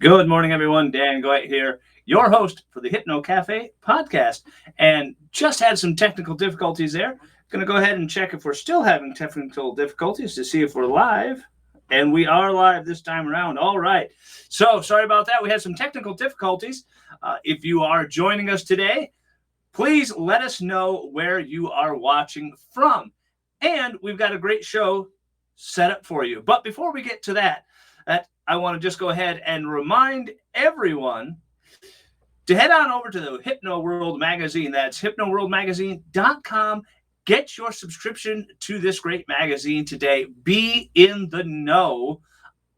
Good morning, everyone. Dan Goit here, your host for the Hypnocafe Podcast. And just had some technical difficulties there. Going to go ahead and check if we're still having technical difficulties to see if we're live. And we are live this time around. All right. So sorry about that. We had some technical difficulties. If you are joining us today, please let us know where you are watching from. And we've got a great show set up for you. But before we get to that, I want to just go ahead and remind everyone to head on over to the Hypno World magazine. That's hypnoworldmagazine.com. Get your subscription to this great magazine today. Be in the know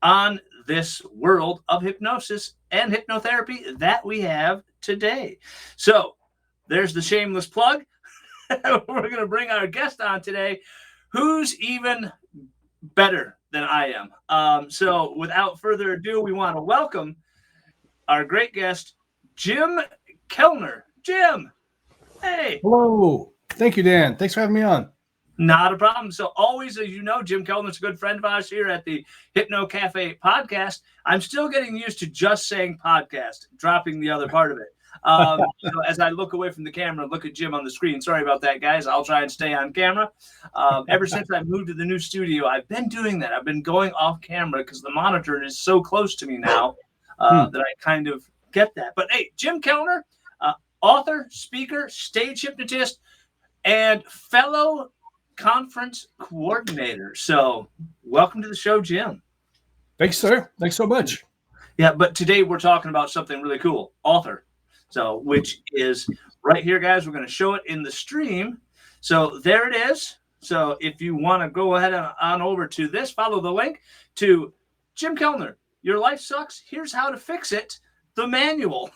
on this world of hypnosis and hypnotherapy that we have today. So there's the shameless plug. We're going to bring our guest on today, who's even better than I am. So without further ado, we want to welcome our great guest, Jim Kellner. Jim, hey. Hello. Thank you, Dan. Thanks for having me on. Not a problem. So always, as you know, Jim Kellner's a good friend of ours here at the Hypnocafe Podcast. I'm still getting used to just saying podcast, dropping the other part of it. So as I look away from the camera, look at Jim on the screen. Sorry about that, guys. I'll try and stay on camera. Ever since I moved to the new studio, I've been doing that. I've been going off camera because the monitor is so close to me now that I kind of get that. But hey, Jim Kellner, author, speaker, stage hypnotist, and fellow conference coordinator. So welcome to the show, Jim. Thanks, sir. Thanks so much. Yeah, but today we're talking about something really cool, author. So, which is right here, guys. We're going to show it in the stream. So there it is. So if you want to go ahead and on over to this, follow the link to Jim Kellner. Your life sucks. Here's how to fix it. The manual.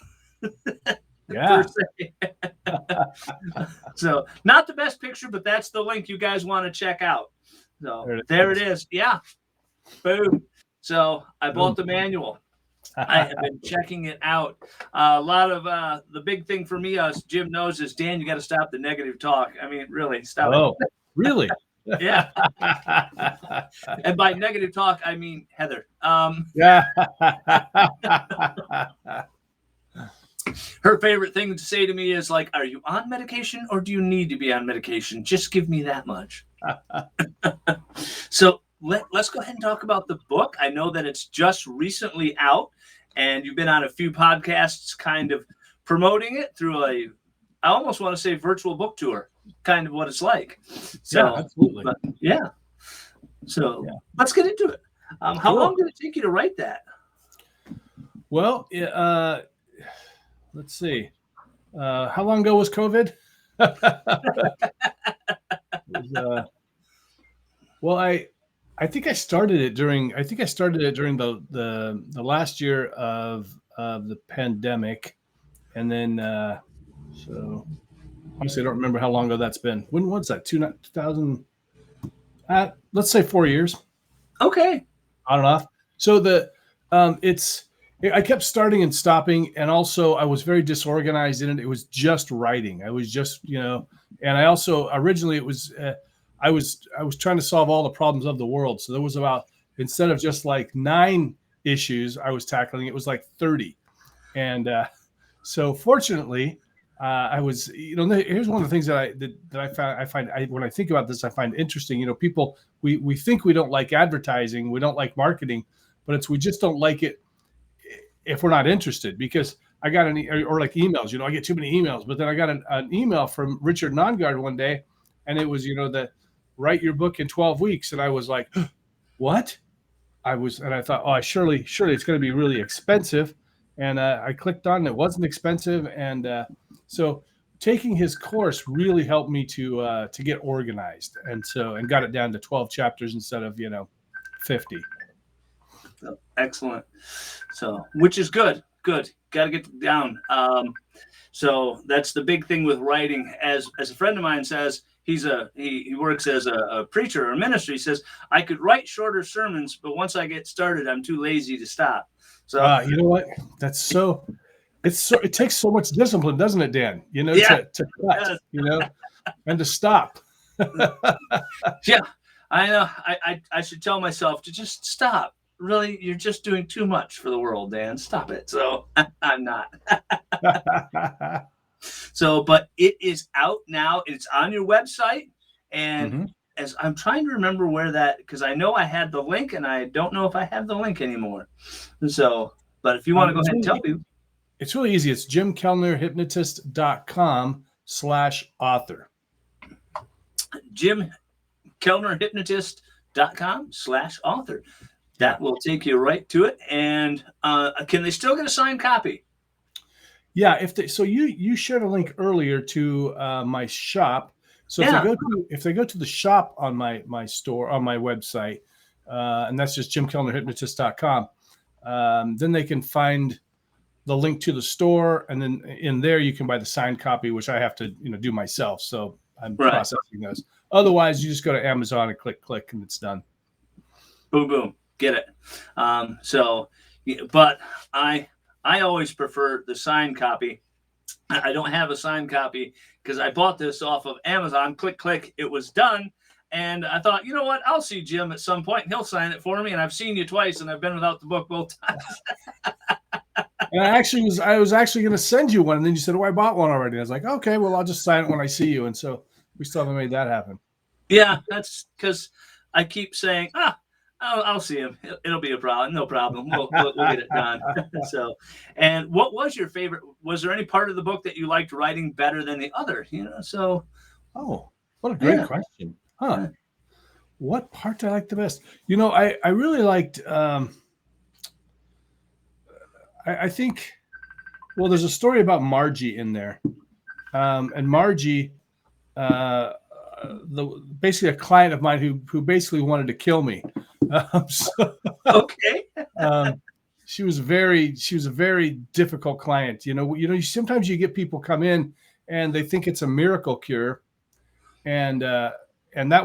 Yeah. So not the best picture, but that's the link you guys want to check out. So there it is. Yeah. Boom. So I bought the manual. I have been checking it out. A lot of the big thing for me, as Jim knows, is Dan, you got to stop the negative talk. I mean, really, stop it. Oh, really? Yeah. And by negative talk, I mean Heather. Yeah. Her favorite thing to say to me is like, are you on medication or do you need to be on medication? Just give me that much. So let's go ahead and talk about the book. I know that it's just recently out and you've been on a few podcasts kind of promoting it through I almost want to say virtual book tour, kind of what it's like. So, yeah, absolutely. But, yeah. So let's get into it. How long did it take you to write that? Well, let's see. How long ago was COVID? Well, I think I started it during the last year of the pandemic, and then so honestly I don't remember how long ago that's been. When was that? 2000? Let's say 4 years. Okay. On and off. So I kept starting and stopping, and also I was very disorganized in it. It was just writing. I was just and I also originally it was. I was trying to solve all the problems of the world. So there was about, instead of just like 9 issues I was tackling, it was like 30. And so fortunately, I was, here's one of the things that I find when I think about this, I find interesting. People, we think we don't like advertising, we don't like marketing, but we just don't like it if we're not interested. Because I got or like emails, I get too many emails, but then I got an email from Richard Nongard one day, and it was, write your book in 12 weeks. And I was like, what? And I thought, oh, surely it's going to be really expensive. And I clicked on it. It wasn't expensive. And so taking his course really helped me to get organized. And got it down to 12 chapters instead of, 50. Excellent. So, which is good. Got to get it down. So that's the big thing with writing. As a friend of mine says, he works as a preacher or a minister. He says, I could write shorter sermons, but once I get started, I'm too lazy to stop. So you know what? That's so. It takes so much discipline, doesn't it, Dan? To cut, and to stop. Yeah, I know. I should tell myself to just stop. really, you're just doing too much for the world, Dan. Stop it. So I'm not. So, but it is out now. It's on your website. And Mm-hmm. as I'm trying to remember where that, because I know I had the link and I don't know if I have the link anymore. So, but if you want to go ahead and tell people. It's really easy. It's jimkellnerhypnotist.com/author. jimkellnerhypnotist.com/author. That will take you right to it. And can they still get a signed copy? Yeah, so you shared a link earlier to my shop. So if they go to the shop on my store on my website, and that's just jimkellnerhypnotist.com, then they can find the link to the store, and then in there you can buy the signed copy, which I have to do myself. So I'm processing those. Otherwise, you just go to Amazon and click, and it's done. Boom, boom, get it. But I always prefer the signed copy. I don't have a signed copy because I bought this off of Amazon. Click, it was done. And I thought, you know what? I'll see Jim at some point and he'll sign it for me. And I've seen you twice and I've been without the book both times. And I was actually going to send you one. And then you said, oh, I bought one already. And I was like, okay, well, I'll just sign it when I see you. And so we still haven't made that happen. Yeah, that's because I keep saying, I'll see him. It'll be a problem. No problem. We'll get it done. So, and what was your favorite? Was there any part of the book that you liked writing better than the other? Oh, what a great question. Huh. What part did I like the best? I really liked, I think, well, there's a story about Margie in there. And Margie, basically a client of mine who basically wanted to kill me. Okay. She was a very difficult client. Sometimes you get people come in and they think it's a miracle cure. And that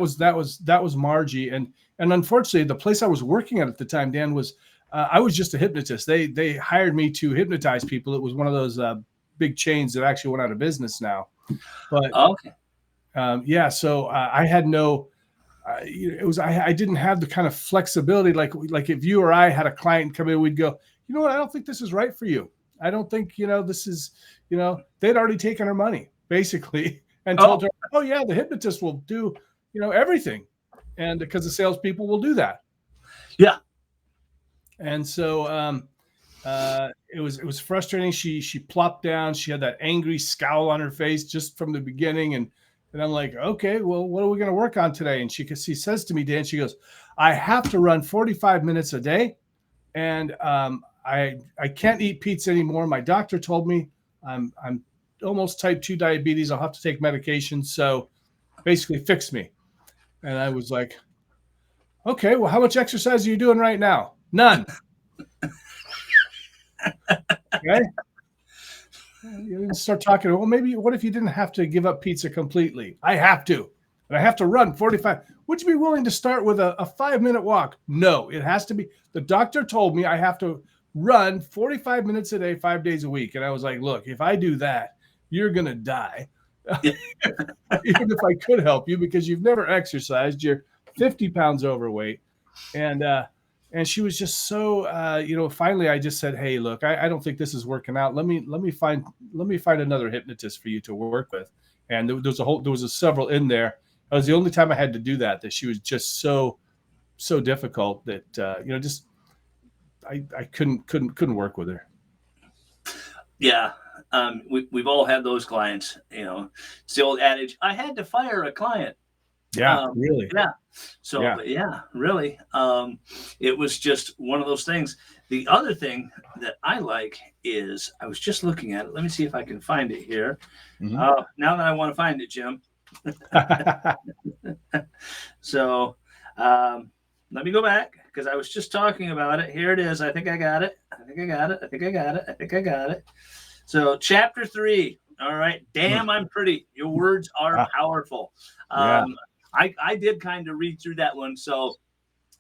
was Margie. And unfortunately, the place I was working at the time, Dan, was I was just a hypnotist. They hired me to hypnotize people. It was one of those big chains that actually went out of business now. But okay. So I had no. I didn't have the kind of flexibility like if you or I had a client come in, we'd go, you know what? I don't think this is right for you. I don't think this is. They'd already taken her money basically. And told her, oh yeah, the hypnotist will do, everything, and because the salespeople will do that. Yeah. And so it was frustrating. She plopped down. She had that angry scowl on her face just from the beginning, and I'm like, okay, well, what are we going to work on today? And she says to me, Dan, she goes, I have to run 45 minutes a day, and I can't eat pizza anymore. My doctor told me I'm almost type 2 diabetes. I'll have to take medication. So basically fix me. And I was like, okay, well, how much exercise are you doing right now? None. Okay. You didn't start talking. Well, maybe what if you didn't have to give up pizza completely? I have to. And I have to run 45. Would you be willing to start with a 5-minute walk? No, it has to be. The doctor told me I have to run 45 minutes a day, 5 days a week. And I was like, look, if I do that, you're going to die. Even if I could help you, because you've never exercised, you're 50 pounds overweight. And she was just so, finally I just said, hey, look, I don't think this is working out. Let me find another hypnotist for you to work with. And there was several in there. It was the only time I had to do that she was just so difficult that, I couldn't work with her. Yeah. We've all had those clients, it's the old adage, I had to fire a client. Yeah, really. Yeah. So, yeah, really. It was just one of those things. The other thing that I like is, I was just looking at it. Let me see if I can find it here. Mm-hmm. Now that I want to find it, Jim. So, let me go back, because I was just talking about it. Here it is. I think I got it. So chapter 3. All right. Damn, I'm pretty. Your words are powerful. I did kind of read through that one. So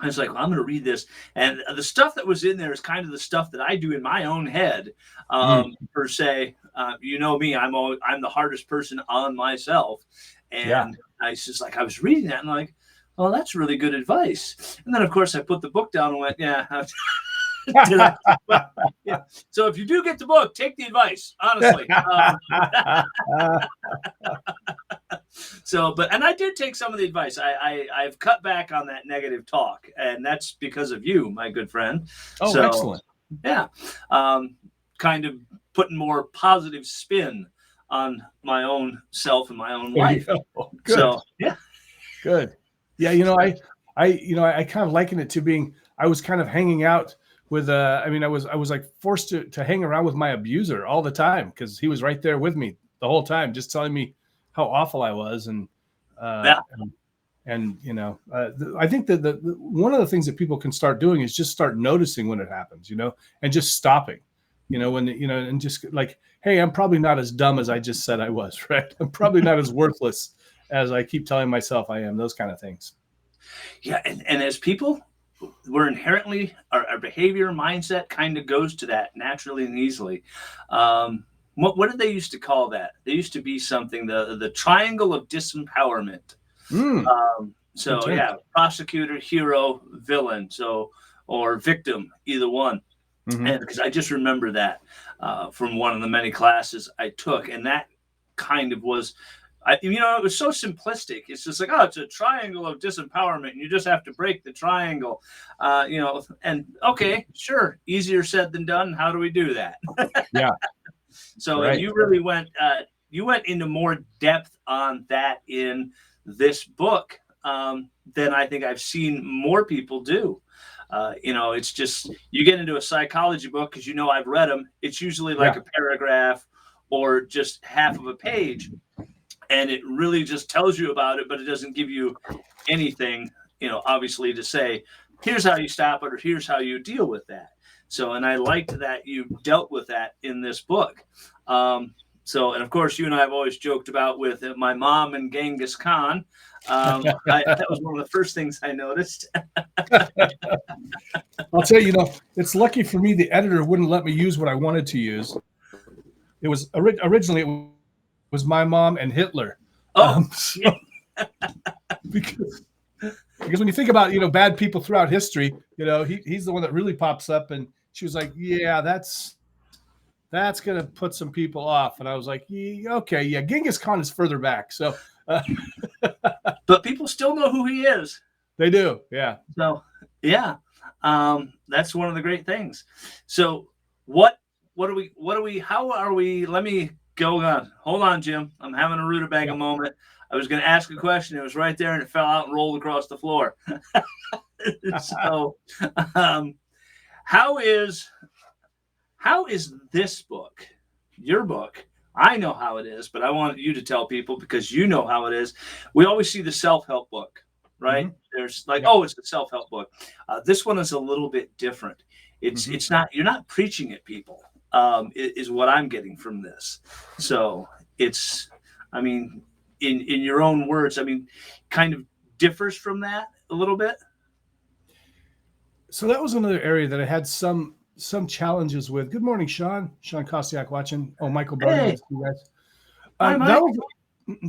I was like, well, I'm going to read this. And the stuff that was in there is kind of the stuff that I do in my own head, per se. You know me, I'm the hardest person on myself. And I was just like, I was reading that and like, Oh, that's really good advice. And then, of course, I put the book down and went, yeah. Did I? Well, yeah. So if you do get the book, take the advice, honestly. And I did take some of the advice. I've cut back on that negative talk, and that's because of you, my good friend. Oh, so, excellent. Yeah. Kind of putting more positive spin on my own self and my own life. Good. So, yeah. Good. Yeah. I kind of liken it to being, I was kind of hanging out with, I was like forced to hang around with my abuser all the time because he was right there with me the whole time, just telling me how awful I was. And, I think that one of the things that people can start doing is just start noticing when it happens, and just stopping, and just like, hey, I'm probably not as dumb as I just said I was, right? I'm probably not as worthless as I keep telling myself I am, those kind of things. Yeah. And as people, we're inherently, our behavior mindset kind of goes to that naturally and easily. What did they used to call that? They used to be something, the triangle of disempowerment. Prosecutor, hero, villain, or victim, either one. Mm-hmm. And because I just remember that from one of the many classes I took, and that kind of was, it was so simplistic. It's just like, oh, it's a triangle of disempowerment, and you just have to break the triangle, and okay, sure, easier said than done. How do we do that? Yeah. So right. You really went into more depth on that in this book than I think I've seen more people do. It's just, you get into a psychology book, because I've read them. It's usually like a paragraph or just half of a page, and it really just tells you about it, but it doesn't give you anything, obviously, to say, here's how you stop it, or here's how you deal with that. So, and I liked that you dealt with that in this book. And of course, you and I have always joked about with my mom and Genghis Khan. That was one of the first things I noticed. I'll tell you, it's lucky for me the editor wouldn't let me use what I wanted to use. It was originally it was my mom and Hitler. Because when you think about bad people throughout history, he's the one that really pops up. And she was like, yeah, that's gonna put some people off. And I was like, okay, yeah, Genghis Khan is further back. So, but people still know who he is. They do, yeah. So, yeah, that's one of the great things. So, how are we? Let me go on. Hold on, Jim. I'm having a rutabaga moment. I was going to ask a question. It was right there, and it fell out and rolled across the floor. So, how is this book, your book? I know how it is, but I want you to tell people, because you know how it is. We always see the self-help book, right? Mm-hmm. There's like, it's a self-help book. This one is a little bit different. It's not, you're not preaching at people, is what I'm getting from this. So it's, in your own words, kind of differs from that a little bit. So that was another area that I had some challenges with. Good morning, Sean Kostiak watching. Oh, Michael Barney. Hey. You guys.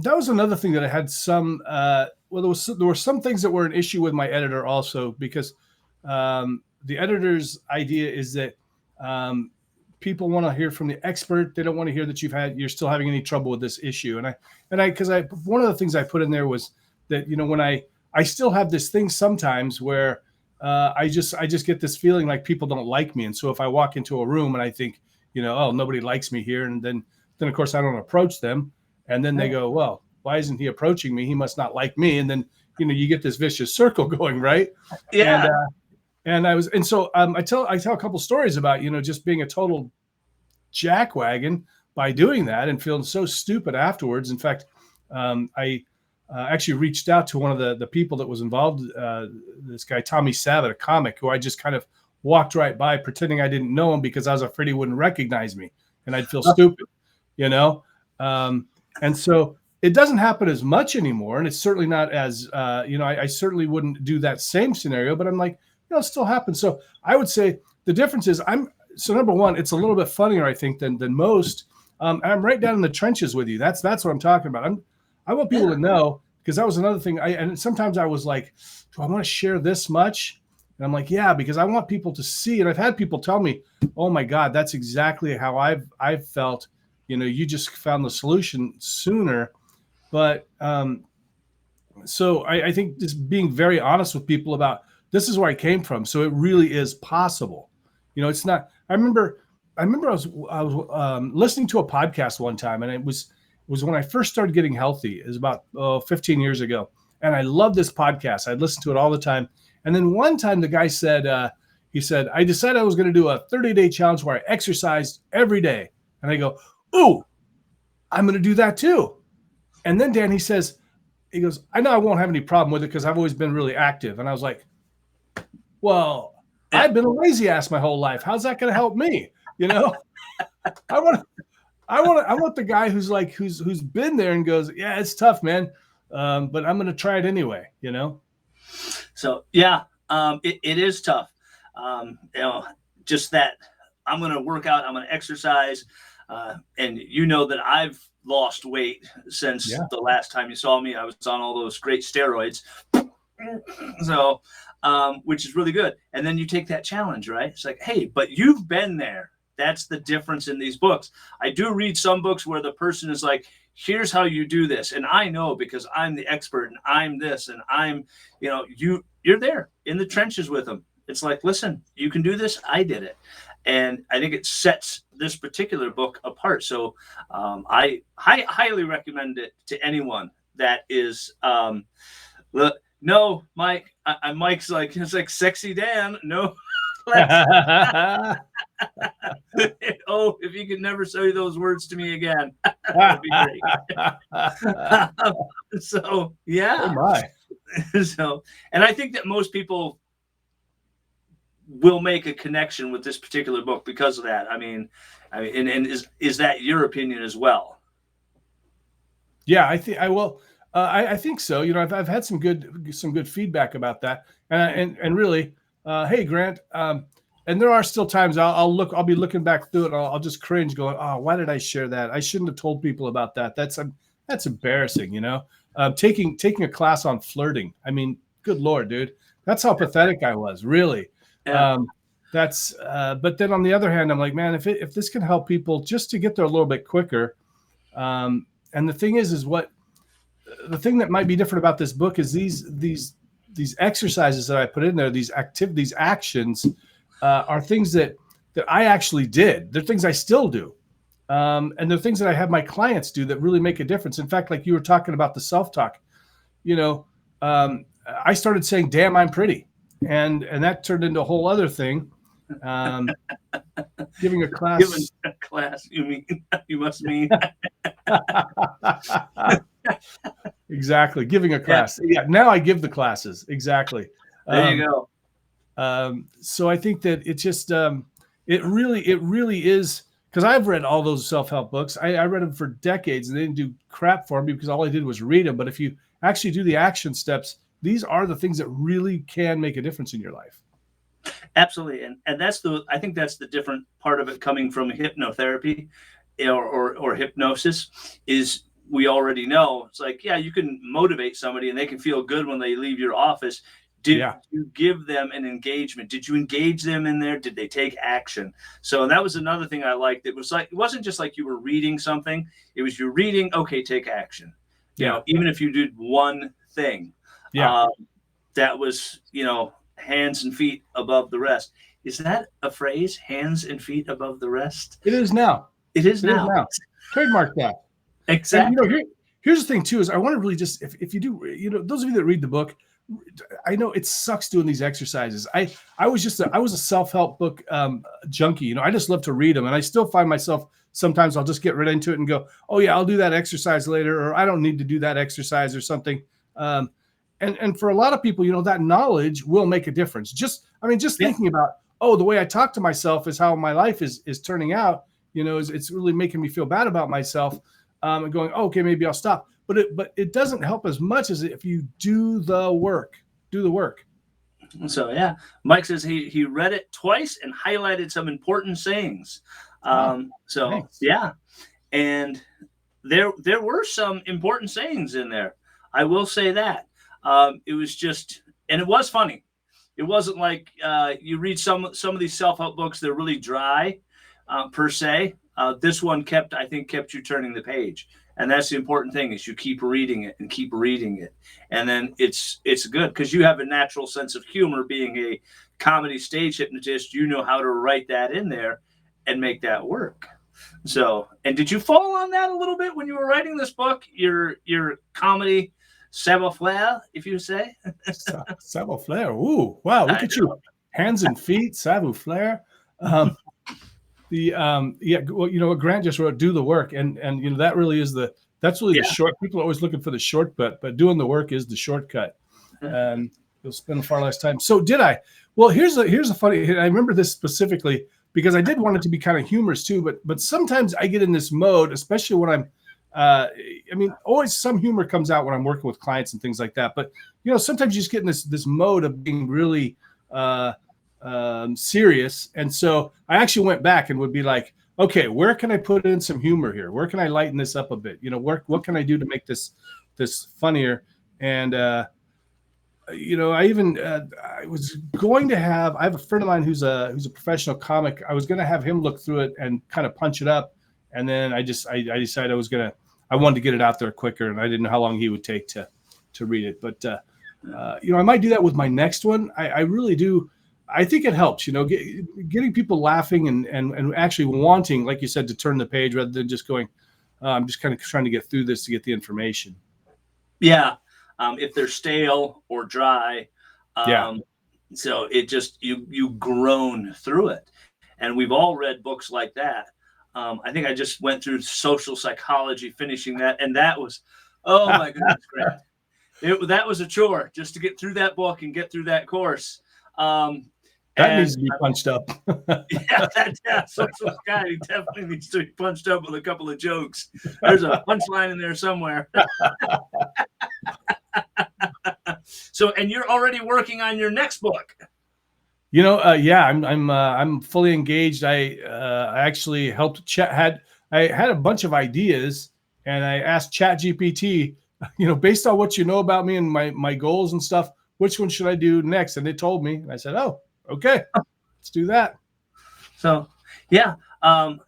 That was another thing that I had some, there were some things that were an issue with my editor also, because the editor's idea is that people want to hear from the expert. They don't want to hear that you're still having any trouble with this issue. Because one of the things I put in there was that, when I still have this thing sometimes where I just get this feeling like people don't like me. And so if I walk into a room and I think, nobody likes me here, and then of course I don't approach them, and then they go, well, why isn't he approaching me? He must not like me. And then, you get this vicious circle going, right? Yeah. So I tell a couple stories about, just being a total jackwagon by doing that and feeling so stupid afterwards. In fact, I actually reached out to one of the people that was involved, this guy, Tommy Savitt, a comic, who I just kind of walked right by pretending I didn't know him because I was afraid he wouldn't recognize me and I'd feel stupid, and so it doesn't happen as much anymore. And it's certainly not as, I certainly wouldn't do that same scenario, but I'm like, it still happens. So I would say the difference is number one, it's a little bit funnier, I think, than most. I'm right down in the trenches with you. That's what I'm talking about. I want people to know because that was another thing. And sometimes I was like, do I want to share this much? And I'm like, yeah, because I want people to see. And I've had people tell me, oh my God, that's exactly how I've felt. You just found the solution sooner. But so I think just being very honest with people about this is where I came from. So it really is possible. It's not. I remember I was listening to a podcast one time, and it was when I first started getting healthy. It was about 15 years ago, and I loved this podcast. I'd listen to it all the time. And then one time the guy said, he said, I decided I was going to do a 30-day challenge where I exercised every day. And I go, ooh, I'm going to do that too. And then Dan, he goes, I know I won't have any problem with it because I've always been really active. And I was like, well, I've been a lazy ass my whole life. How's that going to help me? I want the guy who's been there and goes, yeah, it's tough, man. But I'm going to try it anyway, So yeah, it is tough. Just that I'm going to work out, I'm going to exercise. And that I've lost weight since the last time you saw me. I was on all those great steroids. So, which is really good. And then you take that challenge, right? It's like, hey, but you've been there. That's the difference in these books. I do read some books where the person is like, here's how you do this. And I know because I'm the expert and I'm this and I'm, you're there in the trenches with them. It's like, listen, you can do this. I did it. And I think it sets this particular book apart. So I highly recommend it to anyone that is, no, Mike, Mike's like, it's like sexy Dan. No. Oh, if you could never say those words to me again, that would be great. So, yeah. Oh my. So, and I think that most people will make a connection with this particular book because of that. I mean, and is that your opinion as well? Yeah, I think I will. I think so. I've had some good feedback about that, and really, hey Grant, and there are still times I'll be looking back through it. I'll just cringe, going, oh, why did I share that? I shouldn't have told people about that. That's embarrassing. Taking a class on flirting. I mean, good Lord, dude, that's how pathetic I was, really. Yeah. But then on the other hand, I'm like, man, if this can help people just to get there a little bit quicker, and the thing is what the thing that might be different about this book is these exercises that I put in there, these actions, are things that I actually did. They're things I still do, and they're things that I have my clients do that really make a difference. In fact, like you were talking about the self-talk, I started saying, "Damn, I'm pretty." And that turned into a whole other thing. Giving a class. Giving a class. You must mean. Exactly. Giving a class. Yeah. Now I give the classes. Exactly. There you go. So I think that it just, it really is, because I've read all those self-help books. I read them for decades and they didn't do crap for me because all I did was read them. But if you actually do the action steps, these are the things that really can make a difference in your life. Absolutely. And I think that's the different part of it coming from hypnotherapy or hypnosis is we already know. It's like, yeah, you can motivate somebody and they can feel good when they leave your office. Did you give them an engagement? Did you engage them in there? Did they take action? So that was another thing I liked. It wasn't just like you were reading something. It was you're reading, okay, take action. Even if you did one thing. Yeah. That was, hands and feet above the rest. Is that a phrase? Hands and feet above the rest? It is now. It is now. Trademark that. Exactly. And, here's the thing too, is I want to really just, if you do, those of you that read the book, I know it sucks doing these exercises. I was a self-help book junkie. I just love to read them. And I still find myself, sometimes I'll just get right into it and go, oh yeah, I'll do that exercise later, or I don't need to do that exercise or something. And for a lot of people, that knowledge will make a difference. Just thinking about, the way I talk to myself is how my life is turning out, it's really making me feel bad about myself, and going, okay, maybe I'll stop. But it doesn't help as much as if you do the work. So, yeah, Mike says he read it twice and highlighted some important sayings. Thanks. Yeah. And there were some important sayings in there. I will say that. It was just, and it was funny. It wasn't like you read some of these self-help books, they're really dry per se. This one I think kept you turning the page. And that's the important thing, is you keep reading it and keep reading it. And then it's good because you have a natural sense of humor. Being a comedy stage hypnotist, you know how to write that in there and make that work. So, and did you fall on that a little bit when you were writing this book? Your comedy savoir-faire, if you say? Savoir-faire. Ooh, wow, look at you. Hands and feet, savoir-faire. Yeah, well, what Grant just wrote, do the work, and that really is that's really the short. People are always looking for the shortcut, but doing the work is the shortcut. You'll spend far less time. So did I? Well, here's a funny. I remember this specifically because I did want it to be kind of humorous too, but sometimes I get in this mode, especially when I'm. Always some humor comes out when I'm working with clients and things like that. But sometimes you just get in this mode of being really serious. And so I actually went back and would be like, okay, where can I put in some humor here? Where can I lighten this up a bit? What can I do to make this funnier? And I was going to I have a friend of mine who's a professional comic. I was going to have him look through it and kind of punch it up. And then I decided I wanted to get it out there quicker, and I didn't know how long he would take to read it. But I might do that with my next one. I really do. I think it helps, getting people laughing and actually wanting, like you said, to turn the page rather than just going, I'm just kind of trying to get through this to get the information. Yeah. If they're stale or dry. So it just, you groan through it. And we've all read books like that. I think I just went through social psychology, finishing that. And that was, oh my goodness, Grant. That was a chore just to get through that book and get through that course. That needs to be punched up. Social Scotty definitely needs to be punched up with a couple of jokes. There's a punchline in there somewhere. So, and you're already working on your next book. I'm fully engaged. I actually helped I had a bunch of ideas, and I asked ChatGPT, based on what you know about me and my goals and stuff, which one should I do next? And they told me, and I said, oh, okay, let's do that. So, yeah. And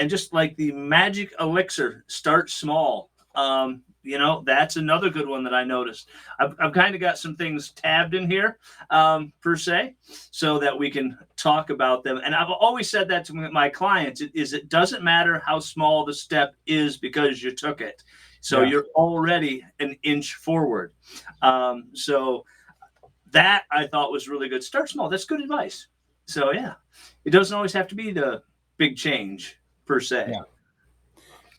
just like the magic elixir, start small. That's another good one that I noticed. I've kind of got some things tabbed in here, per se, so that we can talk about them. And I've always said that to my clients, it doesn't matter how small the step is because you took it. So you're already an inch forward. So that I thought was really good. Start small. That's good advice. So yeah, it doesn't always have to be the big change per se. Yeah.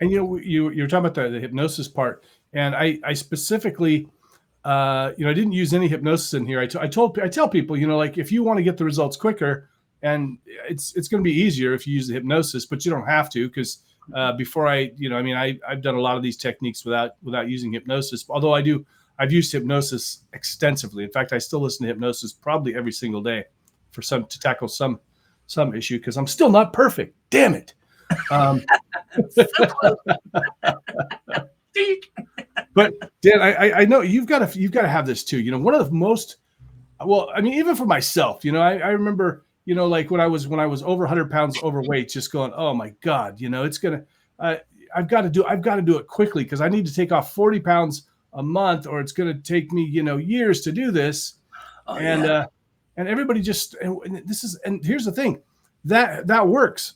And you're talking about the hypnosis part, and I specifically, I didn't use any hypnosis in here. I tell people, like if you want to get the results quicker, and it's going to be easier if you use the hypnosis, but you don't have to, because before I've done a lot of these techniques without using hypnosis. Although I've used hypnosis extensively. In fact, I still listen to hypnosis probably every single day to tackle some issue, because I'm still not perfect. Damn it. But Dan, I know you've got to have this too. One of the most, even for myself, I remember, like when I was over 100 pounds overweight, just going, oh my God, it's gonna, I've got to do it quickly, because I need to take off 40 pounds a month, or it's going to take me, years to do this. And everybody just, and here's the thing, that works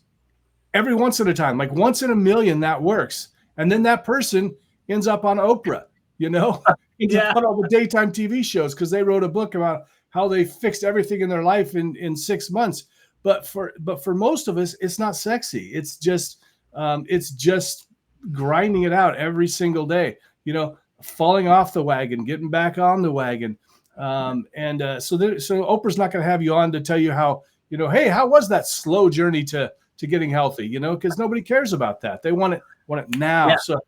every once at a time, like once in a million, that works. And then that person ends up on Oprah, ends up on all the daytime TV shows, because they wrote a book about how they fixed everything in their life in 6 months. But for most of us, it's not sexy. It's just grinding it out every single day, falling off the wagon, getting back on the wagon. So Oprah's not going to have you on to tell you how, hey, how was that slow journey to getting healthy, because nobody cares about that. They want it now. Yeah. So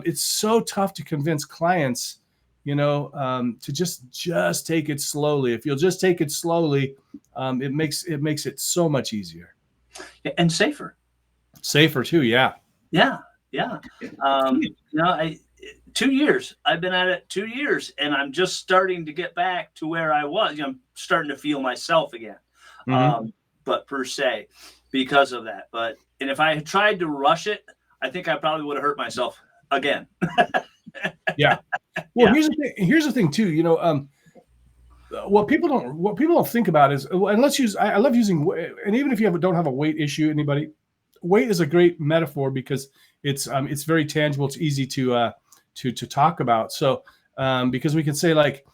it's so tough to convince clients, to just take it slowly. If you'll just take it slowly, it makes it so much easier. And safer. Safer too. Yeah. Yeah. Yeah. 2 years. I've been at it 2 years, and I'm just starting to get back to where I was. I'm starting to feel myself again. Mm-hmm. But per se, because of that. And if I had tried to rush it, I think I probably would have hurt myself again. Yeah. Well, here's the thing too. What people don't think about is, and let's use. I love using, and even if you don't have a weight issue, anybody, weight is a great metaphor because it's very tangible. It's easy to talk about. So because we can say like,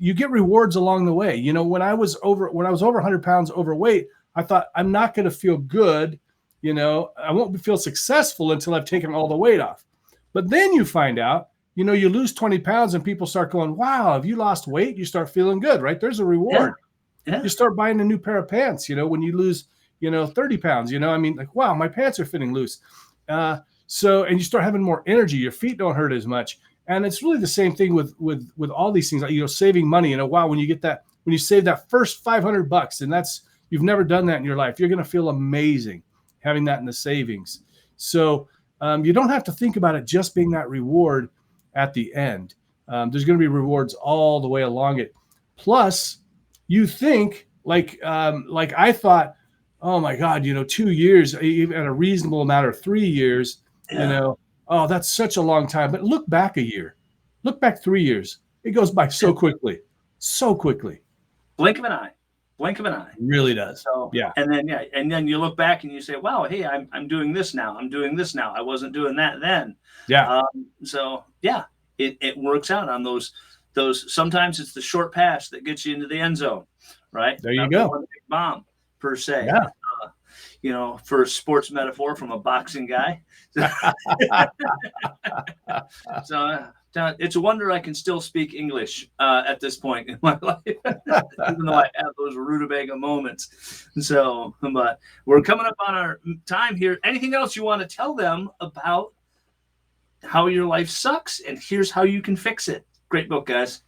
you get rewards along the way. When I was over 100 pounds overweight, I thought I'm not going to feel good. I won't feel successful until I've taken all the weight off. But then you find out, you lose 20 pounds and people start going, wow, have you lost weight? You start feeling good, right? There's a reward. Yeah. You start buying a new pair of pants, when you lose, 30 pounds, like, wow, my pants are fitting loose. And you start having more energy. Your feet don't hurt as much. And it's really the same thing with all these things, like, saving money. Wow, when you save that first $500 and you've never done that in your life, you're going to feel amazing having that in the savings. So you don't have to think about it just being that reward at the end. There's going to be rewards all the way along it. Plus, you think like I thought, oh my God, 2 years, even at a reasonable amount, or 3 years, oh, that's such a long time. But look back a year, look back 3 years. It goes by so quickly, so quickly. Blink of an eye. It really does. So, yeah. And then you look back and you say, wow, hey, I'm doing this now. I wasn't doing that then. Yeah. So yeah, it works out on those. Sometimes it's the short pass that gets you into the end zone, right? There you go. One big bomb per se. Yeah. For a sports metaphor from a boxing guy. So it's a wonder I can still speak English at this point in my life, even though I have those rutabaga moments. So, but we're coming up on our time here. Anything else you want to tell them about how your life sucks and here's how you can fix it? Great book, guys.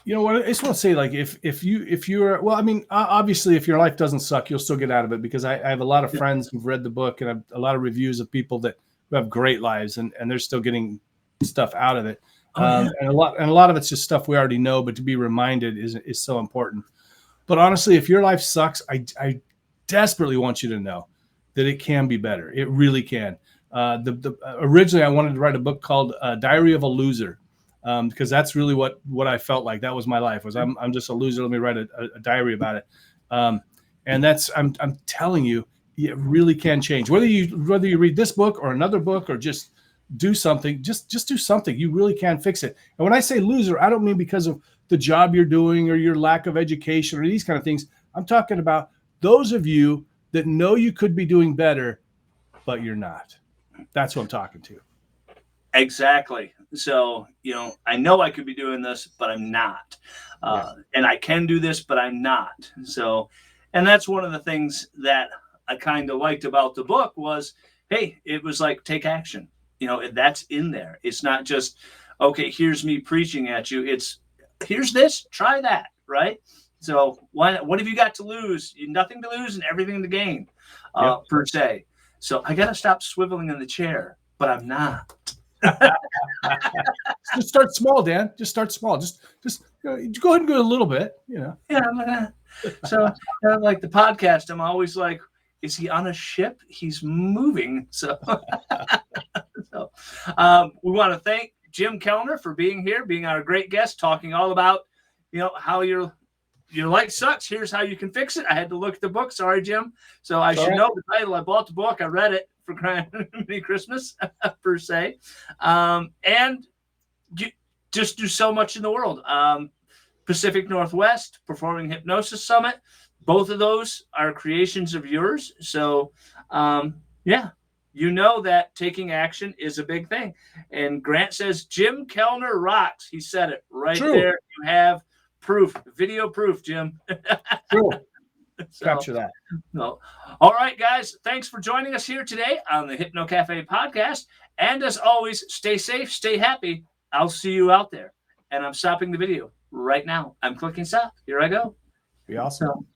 What I just want to say, like, if you're, well, I mean, obviously, if your life doesn't suck, you'll still get out of it, because I have a lot of friends who've read the book, and I have a lot of reviews of people who have great lives, and they're still getting stuff out of it. And a lot of it's just stuff we already know, but to be reminded is so important. But honestly, if your life sucks, I desperately want you to know that it can be better. It really can. Originally, I wanted to write a book called Diary of a Loser. Because that's really what I felt like. That was my life. I'm just a loser. Let me write a diary about it. And that's, I'm telling you, it really can change. Whether you read this book or another book or just do something, just do something. You really can fix it. And when I say loser, I don't mean because of the job you're doing or your lack of education or these kind of things. I'm talking about those of you that know you could be doing better, but you're not. That's what I'm talking to. Exactly. So, I know I could be doing this, but I'm not. And I can do this, but I'm not. So, and that's one of the things that I kind of liked about the book was, hey, it was like, take action. That's in there. It's not just, okay, here's me preaching at you. It's, here's this, try that, right? So what have you got to lose? Nothing to lose and everything to gain, per se. So I got to stop swiveling in the chair, but I'm not. Just start small, Dan. Just start small. Just go ahead and go a little bit. Yeah. So like the podcast, I'm always like, is he on a ship? He's moving. So, we want to thank Jim Kellner for being here, being our great guest, talking all about how your life sucks. Here's how you can fix it. I had to look at the book. Sorry, Jim. So I should know the title. I bought the book. I read it. For crying mini Christmas, per se, and you just do so much in the world. Pacific Northwest Performing Hypnosis Summit, both of those are creations of yours. So, that taking action is a big thing. And Grant says Jim Kellner rocks. He said it right there. You have proof, video proof, Jim. True. Capture that. No. All right, guys. Thanks for joining us here today on the Hypnocafe Podcast. And as always, stay safe, stay happy. I'll see you out there. And I'm stopping the video right now. I'm clicking stop. Here I go. Be awesome.